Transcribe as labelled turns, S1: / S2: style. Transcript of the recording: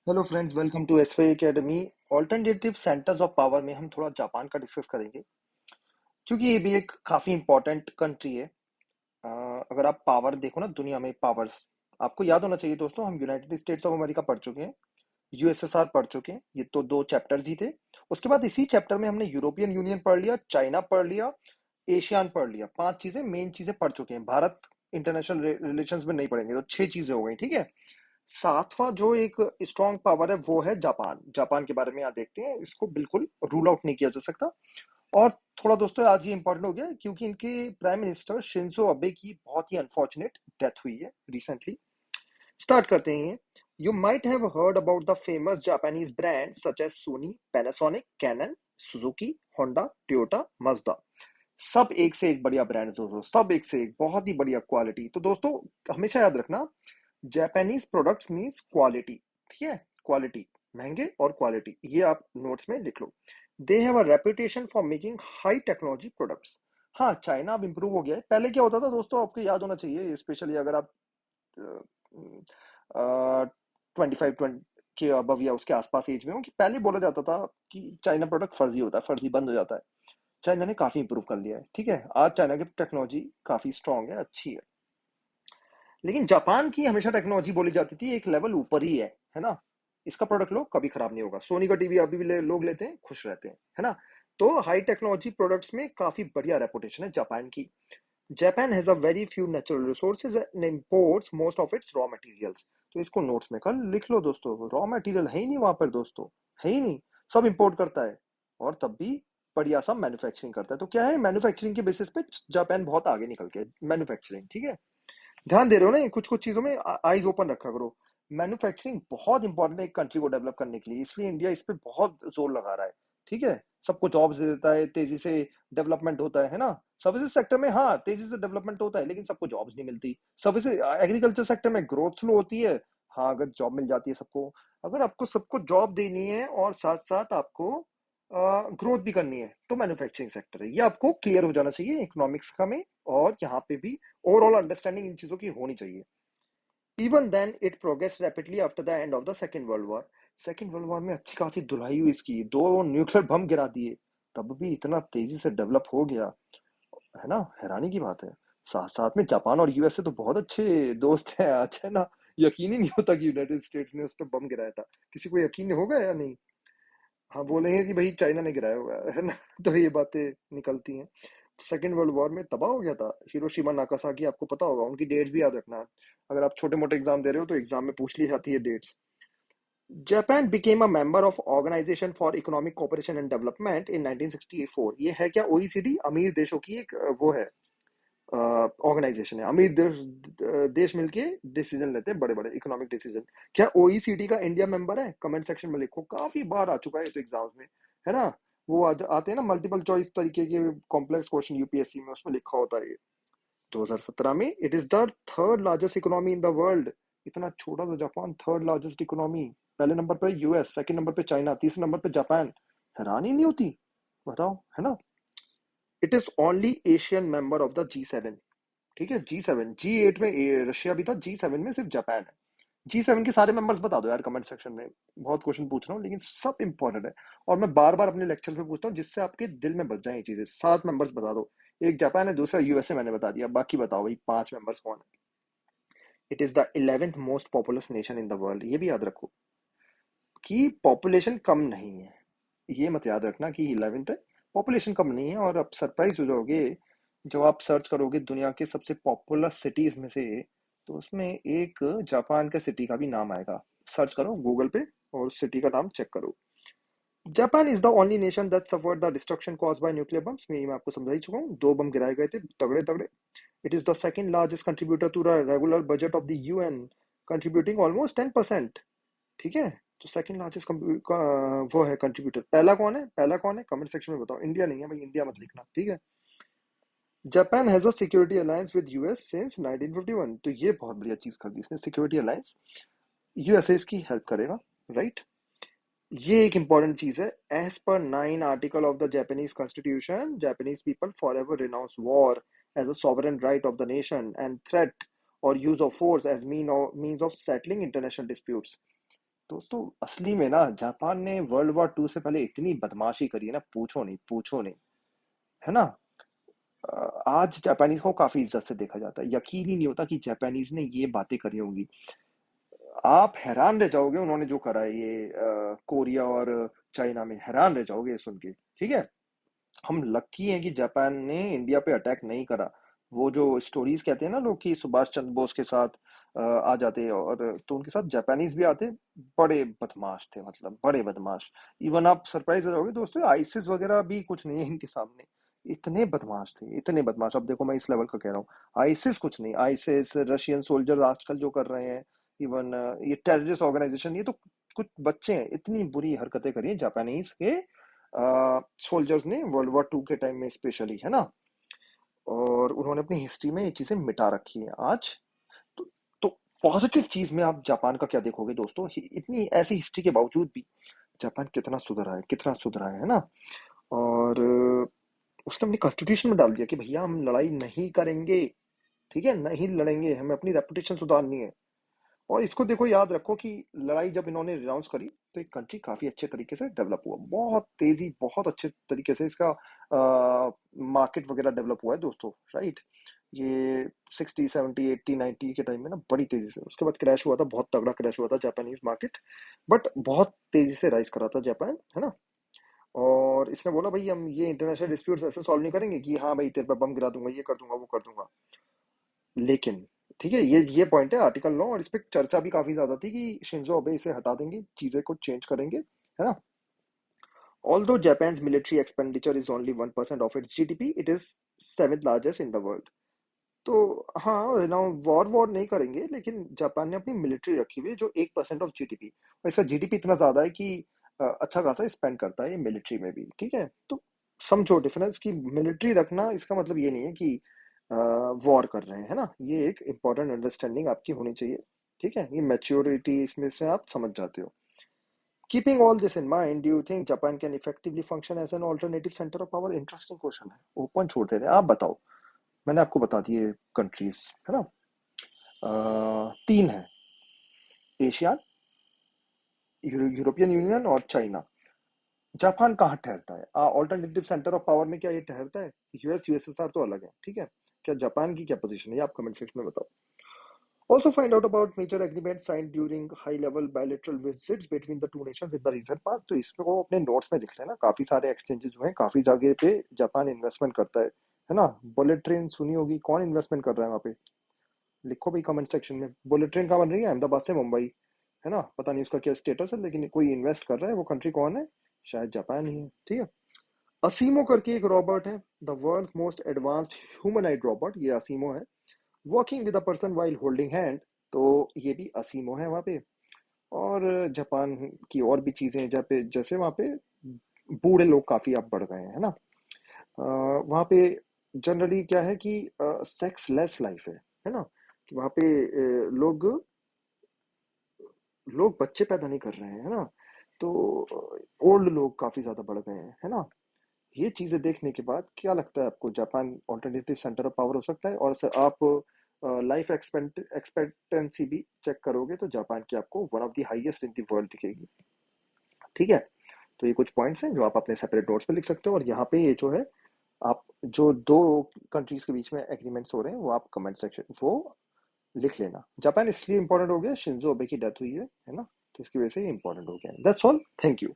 S1: Hello friends, welcome to SY academy. Alternative centres of power में हम थोड़ा Japan का डिस्कस करेंगे, क्योंकि ये भी एक काफ़ी इंपॉर्टेंट कंट्री है। अ, अगर आप पावर देखो ना, दुनिया में पावर्स आपको याद होना चाहिए दोस्तों। हम यूनाइटेड स्टेट्स ऑफ अमेरिका पढ़ चुके हैं, यूएसएसआर पढ़ चुके हैं, ये तो दो चैप्टर्स ही थे। उसके बाद इसी चैप्टर में हमने यूरोपियन यूनियन पढ़ लिया, चाइना पढ़ लिया, एशियान पढ़ लिया। पांच चीजें, मेन चीजें पढ़ चुके हैं। भारत इंटरनेशनल रिलेशंस में नहीं पढ़ेंगे, तो छह चीजें हो गई, ठीक है। सातवां जो एक स्ट्रॉन्ग पावर है वो है जापान। जापान के बारे में यहाँ देखते हैं, इसको बिल्कुल रूल आउट नहीं किया जा सकता। और थोड़ा दोस्तों आज ये इंपॉर्टेंट हो गया क्योंकि इनके प्राइम मिनिस्टर शिंजो अबे की बहुत ही अनफॉर्चुनेट डेथ हुई है रिसेंटली। स्टार्ट करते हैं। You might have heard about the famous Japanese brand such as Sony, Panasonic, Canon, Suzuki, Honda, Toyota, Mazda. सब एक से एक बढ़िया ब्रांड्स दोस्तों, सब एक से एक बहुत ही बढ़िया क्वालिटी। तो दोस्तों हमेशा याद रखना, जापानीज प्रोडक्ट्स मीन्स क्वालिटी। ठीक है, क्वालिटी, महंगे और क्वालिटी, ये आप नोट्स में लिख लो। They have a reputation for making high technology products. हाँ, चाइना अब इंप्रूव हो गया है। पहले क्या होता था दोस्तों, आपको याद होना चाहिए, स्पेशली अगर आप 25 के अबव या उसके आसपास एज में हो, कि पहले बोला जाता था कि चाइना प्रोडक्ट फर्जी होता है, फर्जी बंद हो जाता है। चाइना ने काफी इंप्रूव कर लिया है, ठीक है। आज चाइना की टेक्नोलॉजी काफी स्ट्रांग है, अच्छी है। लेकिन जापान की हमेशा टेक्नोलॉजी बोली जाती थी एक लेवल ऊपर ही है ना। इसका प्रोडक्ट लो, कभी खराब नहीं होगा। सोनी का टीवी अभी भी लोग लेते हैं, खुश रहते हैं, है ना। तो हाई टेक्नोलॉजी प्रोडक्ट्स में काफी बढ़िया रेपुटेशन है जापान की। Japan has a very few natural resources and imports most of its raw materials. तो इसको नोट्स में कल लिख लो दोस्तों, रॉ मटेरियल है ही नहीं वहां पर दोस्तों, है ही नहीं। सब इंपोर्ट करता है, और तब भी बढ़िया सा मैन्युफैक्चरिंग करता है। तो क्या है, मैन्युफैक्चरिंग के बेसिस पे जापान बहुत आगे निकल के मैन्युफैक्चरिंग, ठीक है। ध्यान दे रहे हो ना, कुछ कुछ चीजों में आईज ओपन रखा करो। मैन्युफैक्चरिंग बहुत इंपॉर्टेंट है एक कंट्री को डेवलप करने के लिए, इसलिए इंडिया इस पे बहुत जोर लगा रहा है, ठीक है। सबको जॉब्स दे देता है, तेजी से डेवलपमेंट होता है ना। सर्विसेज सेक्टर में हाँ तेजी से डेवलपमेंट होता है, लेकिन सबको जॉब्स नहीं मिलती। सर्विसेज एग्रीकल्चर सेक्टर में ग्रोथ स्लो होती है। हाँ, अगर जॉब मिल जाती है सबको, अगर आपको सबको जॉब देनी है और साथ साथ आपको ग्रोथ भी करनी है, तो मैन्युफैक्चरिंग सेक्टर है। ये आपको क्लियर हो जाना चाहिए इकोनॉमिक्स का में, और यहाँ पे भी ओवरऑल अंडरस्टैंडिंग इन चीजों की होनी चाहिए। Even then it progress rapidly after the end of the second world war. Second world war में अच्छी खासी धुलाई हुई इसकी, दो न्यूक्लियर बम गिरा दिए, तब भी इतना तेजी से डेवलप हो गया, है ना। हैरानी की बात है। साथ साथ में जापान और यूएसए तो बहुत अच्छे दोस्त हैं आज, है ना। यकीन ही नहीं होता कि यूनाइटेड स्टेट्स ने उस पर बम गिराया था। किसी को यकीन होगा या नहीं? हाँ, बोलेंगे कि भाई चाइना ने गिराया हुआ है ना। तो ये बातें निकलती हैं। सेकेंड वर्ल्ड वॉर में तबाह हो गया था हिरोशिमा नागासाकी, आपको पता होगा, उनकी डेट्स भी याद रखना। अगर आप छोटे मोटे एग्जाम दे रहे हो तो एग्जाम में पूछ ली जाती है dates. Japan became a member of organisation for economic cooperation and development in 1964। ये है क्या, ओईसीडी, अमीर देशों की एक वो है, ऑर्गेनाइजेशन है। अमीर देश मिलके डिसीजन लेते हैं, बड़े बड़े इकोनॉमिक डिसीजन। क्या ओईसीडी का इंडिया मेंबर है? कमेंट सेक्शन में लिखो, काफी बार आ चुका है तो एग्जाम्स में, है ना। वो आते हैं ना मल्टीपल चॉइस तरीके के कॉम्प्लेक्स क्वेश्चन यूपीएससी में, उसमें लिखा होता है ये। 2017 में it is the third largest economy in the world. इतना छोटा सा जापान, थर्ड लार्जेस्ट इकोनॉमी। पहले नंबर पे यूएस, सेकंड नंबर पे चाइना, तीसरे नंबर पे जापान। हैरानी नहीं होती? बताओ, है ना। It is only Asian member of the G7। ठीक है, G7, G8 में रशिया भी था, G7 में सिर्फ जापान है। G7 के सारे मेंबर्स बता दो यार कमेंट सेक्शन में। बहुत क्वेश्चन पूछ रहा हूँ लेकिन सब इंपॉर्टेंट है, और मैं बार बार अपने लेक्चर्स में पूछता हूँ जिससे आपके दिल में बच जाए ये चीजें। सात मेंबर्स बता दो। एक जापान है, दूसरा यूएसए, मैंने बता दिया। बाकी बताओ भाई, पांच मेंबर्स कौन है? It is the 11th most populous nation in the world. ये भी याद रखो कि पॉपुलेशन कम नहीं है। ये मत याद रखना कि 11th है, पॉपुलेशन कम नहीं है। और अब सरप्राइज हो जाओगे जब आप सर्च करोगे दुनिया के सबसे पॉपुलर सिटीज में से, तो उसमें एक जापान का सिटी का भी नाम आएगा। सर्च करो गूगल पे और सिटी का नाम चेक करो। Japan is the only nation that suffered the destruction caused by nuclear bombs. मैं आपको समझा ही चुका हूँ, दो बम गिराए गए थे तगड़े तगड़े। It is the second largest contributor to the regular budget of the UN, contributing almost 10%। ठीक है, तो सेकंड लार्जेस्ट वो है कंट्रीब्यूटर। पहला कौन है, पहला कौन है कमेंट सेक्शन में बताओ। इंडिया नहीं है भाई, इंडिया मत लिखना, ठीक है। Japan has a security alliance with US since 1951। तो ये बहुत बढ़िया चीज कर दी इसने, सिक्योरिटी अलायंस। यूएसए इसकी हेल्प करेगा, राइट। ये एक इंपॉर्टेंट चीज है। As per 9 article of the Japanese constitution, Japanese people forever renounce war as a sovereign right of the nation and threat और use of force as means of settling international disputes. दोस्तों असली में ना Japan ने world war 2 से पहले इतनी बदमाशी करी है ना, पूछो नहीं पूछो नहीं, है ना। आज जापानीज को काफी इज्जत से देखा जाता है, यकीन ही नहीं होता कि जापानीज ने ये बातें करी होंगी। आप हैरान रह जाओगे उन्होंने जो करा है ये कोरिया और चाइना में, हैरान रह जाओगे ये सुन के। ठीक है, हम लकी हैं कि जापान ने इंडिया पे अटैक नहीं करा। वो जो स्टोरीज कहते हैं ना लोग कि सुभाष चंद्र बोस के साथ आ जाते और तो उनके साथ जापानीज भी आते, बड़े बदमाश थे, मतलब बड़े बदमाश। इवन आप सरप्राइज हो जाओगे दोस्तों, आईसिस वगैरह भी कुछ नहीं है इनके सामने। इतने बदमाश थे, इतने बदमाश। अब देखो मैं इस लेवल का कह रहा हूँ, आईसिस कुछ नहीं। आईसिस रशियन सोल्जर्स आजकल जो कर रहे हैं, इवन ये टेररिस्ट ऑर्गेनाइजेशन, ये तो कुछ बच्चे हैं। इतनी बुरी हरकतें करी हैं जापानीज के सोल्जर्स ने वर्ल्ड वॉर 2 के टाइम में स्पेशली, है ना। और उन्होंने अपनी हिस्ट्री में ये चीजें मिटा रखी है आज। तो, तो पॉजिटिव चीज में आप जापान का क्या देखोगे दोस्तों, इतनी ऐसी हिस्ट्री के बावजूद भी जापान कितना सुधरा है, कितना सुधरा है ना। और उसने अपनी कॉन्स्टिट्यूशन में डाल दिया कि भैया हम लड़ाई नहीं करेंगे, ठीक है, नहीं लड़ेंगे, हमें अपनी रेपुटेशन सुधारनी है। और इसको देखो, याद रखो कि लड़ाई जब इन्होंने रिनाउंस करी तो एक कंट्री काफी अच्छे तरीके से डेवलप हुआ, बहुत तेजी, बहुत अच्छे तरीके से इसका मार्केट वगैरह डेवलप हुआ है दोस्तों, राइट। ये 60 70 80 90 के टाइम में ना बड़ी तेजी से, उसके बाद क्रैश हुआ था, बहुत तगड़ा क्रैश हुआ था जापानीज मार्केट। बट बहुत तेजी से राइज करा था जापान, है ना। और इसने बोला भाई हम ये इंटरनेशनल डिस्प्यूट्स ऐसे सॉल्व नहीं करेंगे कि हाँ भाई तेरे पे बम गिरा दूंगा, ये कर दूंगा, वो कर दूंगा। लेकिन ठीक है, ये पॉइंट है आर्टिकल 9, और इस पे चर्चा भी काफी ज्यादा थी कि शिंजो अबे इसे हटा देंगे, चीजें को चेंज करेंगे, है ना। Although Japan's military expenditure is only 1% of its GDP, it is seventh largest in the world. तो हाँ ना, वॉर वॉर नहीं करेंगे, लेकिन जापान ने अपनी मिलिट्री रखी हुई है जो 1% ऑफ जीडीपी, और इसका जीडीपी इतना ज्यादा है कि अच्छा खासा स्पेंड करता है ये मिलिट्री में भी, ठीक है। तो समझो डिफरेंस कि मिलिट्री रखना इसका मतलब ये नहीं है कि वॉर कर रहे हैं, है ना। ये एक इंपॉर्टेंट अंडरस्टैंडिंग आपकी होनी चाहिए, ठीक है। ये मैच्योरिटी इसमें से आप समझ जाते हो। Keeping all this in mind, do you think Japan can effectively function as an alternative center of power? Interesting question है, ओपन छोड़ दे रहे हैं, आप बताओ। मैंने आपको बता दिए कंट्रीज, है ना। तीन है, एशिया, यूरोपियन यूनियन और चाइना। जापान कहाँ ठहरता है ऑल्टरनेटिव सेंटर ऑफ पावर में, क्या ये ठहरता है? यूएस यूएसएसआर तो अलग है, ठीक है। क्या जापान की क्या पोजीशन है, ये आप कमेंट सेक्शन में बताओ। Also find out about major agreements signed during high-level bilateral visits between the two nations in the recent past। तो इसको अपने नोट्स में लिख लेना, काफी सारे एक्सचेंजेस हुए हैं, काफी जगह पे जापान इन्वेस्टमेंट करता है ना। बुलेट ट्रेन सुनी होगी, कौन इन्वेस्टमेंट कर रहा है वहाँ पे? लिखो भाई कमेंट सेक्शन में, बुलेट ट्रेन कहाँ बन रही है अहमदाबाद से मुंबई, है ना। पता नहीं उसका क्या स्टेटस है, लेकिन कोई इन्वेस्ट कर रहा है, वो कंट्री कौन है? शायद जापान ही है, ठीक है। असीमो करके एक रॉबोट है, the world most advanced humanoid robot, ये असीमो है। Working with a person while holding hand, तो ये भी असीमो है वहाँ पे। और जापान की और भी चीजें हैं, जहाँ पे जैसे वहाँ पे बूढ़े लोग काफी अब बढ़ गए हैं, है ना। वहाँ पे जनरली क्या है कि सेक्स लेस लाइफ है ना। कि वहाँ पे लोग लोग बच्चे पैदा नहीं कर रहे हैं, है ना। तो ओल्ड लोग काफी ज्यादा बढ़ गए हैं, है ना। ये चीजें देखने के बाद क्या लगता है आपको, Japan alternative centre of power हो सकता है? और सर आप लाइफ एक्सपेक्टेंसी भी चेक करोगे तो जापान की आपको one of the highest in the world दिखेगी, ठीक है। तो ये कुछ पॉइंट्स हैं जो आप अपने सेपरेट नोट्स पे लिख सकते हो, और यहाँ पे ये जो है, आप जो दो कंट्रीज के बीच में एग्रीमेंट्स हो रहे हैं वो आप कमेंट सेक्शन वो लिख लेना। जापान इसलिए इंपॉर्टेंट हो गया, शिंजो अबे की डेथ हुई है ना, तो इसकी वजह से ये इंपॉर्टेंट हो गया। That's all, thank you.